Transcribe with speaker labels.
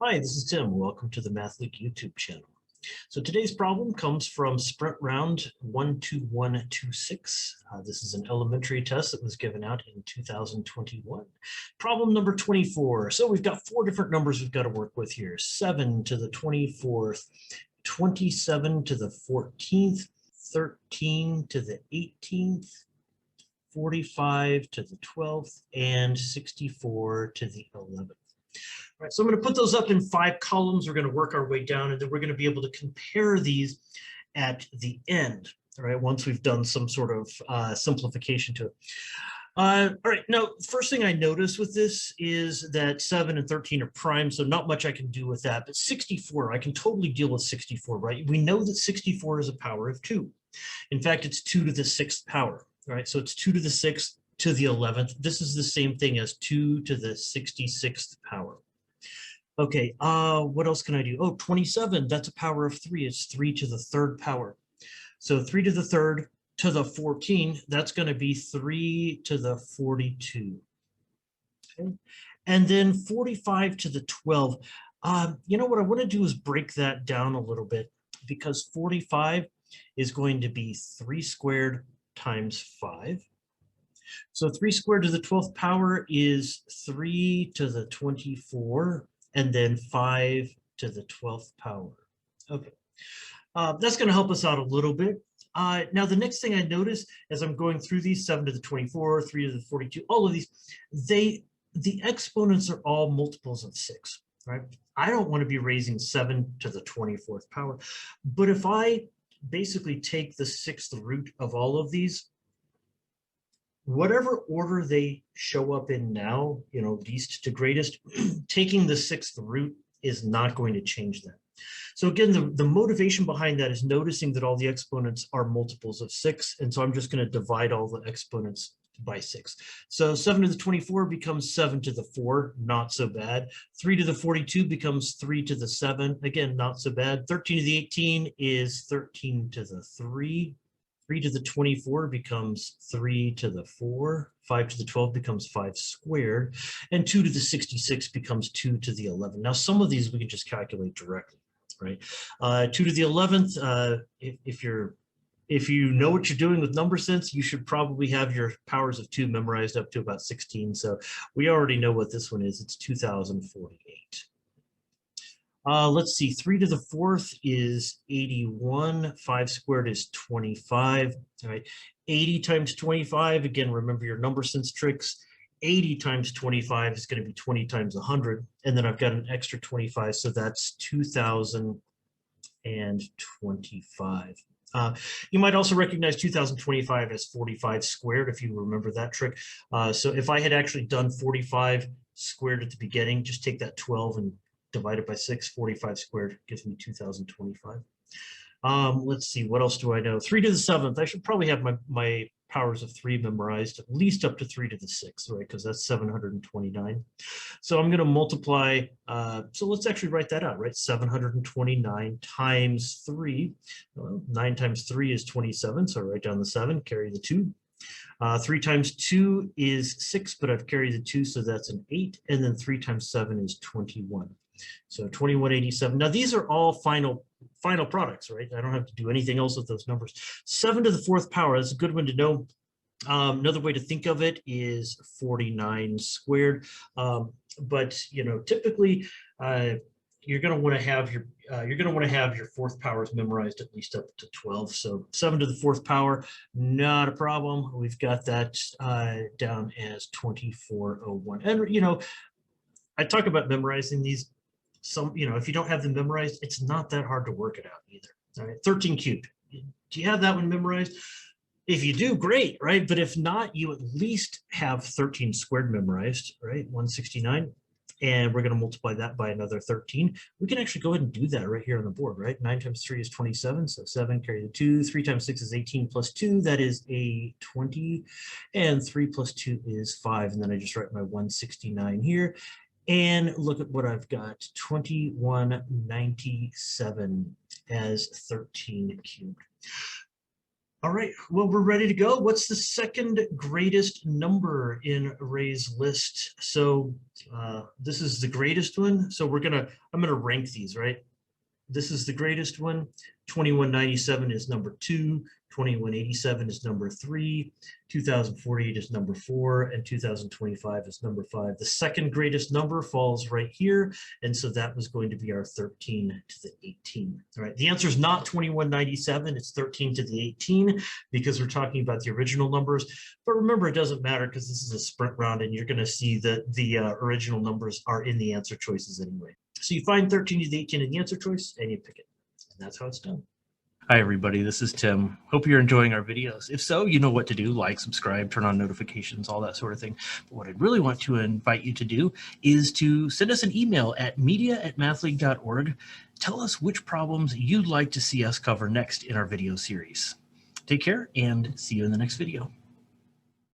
Speaker 1: Hi, this is Tim. Welcome to the MathLeak YouTube channel. So today's problem comes from Sprint Round 12126. This is an elementary test that was given out in 2021. Problem number 24. So we've got four different numbers we've got to work with here. 7 to the 24th, 27 to the 14th, 13 to the 18th, 45 to the 12th, and 64 to the 11th. All right, so I'm going to put those up in 5 columns. We're going to work our way down, and then we're going to be able to compare these at the end, all right, once we've done some sort of simplification to it. All right, now, first thing I notice with this is that 7 and 13 are prime, so not much I can do with that, but 64, I can totally deal with 64, right? We know that 64 is a power of 2. In fact, it's 2 to the 6th power, right? So it's 2 to the 6th to the 11th. This is the same thing as 2 to the 66th power. Okay, what else can I do? Oh, 27, that's a power of 3. It's 3 to the 3rd power. So 3 to the 3rd to the 14, that's going to be 3 to the 42. Okay, and then 45 to the 12. You know what I want to do is break that down a little bit, because 45 is going to be 3 squared times 5. So 3 squared to the 12th power is 3 to the 24, and then 5 to the 12th power. Okay, that's going to help us out a little bit. Now, the next thing I notice as I'm going through these, 7 to the 24, 3 to the 42, all of these, the exponents are all multiples of 6, right? I don't want to be raising 7 to the 24th power, but if I basically take the 6th root of all of these, whatever order they show up in now, you know, least to greatest, taking the 6th root is not going to change that. So again, the motivation behind that is noticing that all the exponents are multiples of 6. And so I'm just going to divide all the exponents by 6. So 7 to the 24 becomes 7 to the 4, not so bad. 3 to the 42 becomes 3 to the 7, again, not so bad. 13 to the 18 is 13 to the 3. 3 to the 24 becomes 3 to the 4, 5 to the 12 becomes 5 squared, and 2 to the 66 becomes 2 to the 11. Now, some of these we can just calculate directly, right? 2 to the 11th, if you know what you're doing with number sense, you should probably have your powers of 2 memorized up to about 16. So we already know what this one is. It's 2048. Let's see, 3 to the 4th is 81, 5 squared is 25, all right? 80 times 25, again, remember your number sense tricks. 80 times 25 is going to be 20 times 100, and then I've got an extra 25, so that's 2025. You might also recognize 2025 as 45 squared, if you remember that trick. So if I had actually done 45 squared at the beginning, just take that 12 and divided by 6, 45 squared gives me 2025. Let's see, what else do I know? 3 to the 7th, I should probably have my powers of 3 memorized, at least up to 3 to the 6th, right? Because that's 729. So I'm going to multiply, so let's actually write that out, right? 729 times 3. Well, 9 times 3 is 27, so write down the 7, carry the 2. 3 times 2 is 6, but I've carried the 2, so that's an 8. And then 3 times 7 is 21. So 2187. Now, these are all final products, right? I don't have to do anything else with those numbers. 7 to the 4th power, that's a good one to know. Another way to think of it is 49 squared. But, you know, typically, you're going to want to have your 4th powers memorized at least up to 12. So 7 to the 4th power, not a problem. We've got that down as 2401. And you know, I talk about memorizing these. You know, if you don't have them memorized, it's not that hard to work it out either. All right, 13 cubed. Do you have that one memorized? If you do, great, right? But if not, you at least have 13 squared memorized, right? 169. And we're going to multiply that by another 13. We can actually go ahead and do that right here on the board, right? 9 times 3 is 27, so 7, carry the 2. 3 times 6 is 18 plus 2, that is a 20. And 3 plus 2 is 5. And then I just write my 169 here. And look at what I've got, 2197 as 13 cubed. All right, well, we're ready to go. What's the second greatest number in Ray's list? So this is the greatest one. So I'm gonna rank these, right? This is the greatest one. 2197 is number 2, 2187 is number 3, 2048 is number 4, and 2025 is number 5. The second greatest number falls right here, and so that was going to be our 13 to the 18. All right, the answer is not 2197, it's 13 to the 18 because we're talking about the original numbers. But remember, it doesn't matter because this is a sprint round and you're going to see that the original numbers are in the answer choices anyway. So you find 13 to the 18 in the answer choice and you pick it. And that's how it's done.
Speaker 2: Hi, everybody. This is Tim. Hope you're enjoying our videos. If so, you know what to do. Like, subscribe, turn on notifications, all that sort of thing. But what I'd really want to invite you to do is to send us an email at media@mathleague.org. Tell us which problems you'd like to see us cover next in our video series. Take care and see you in the next video.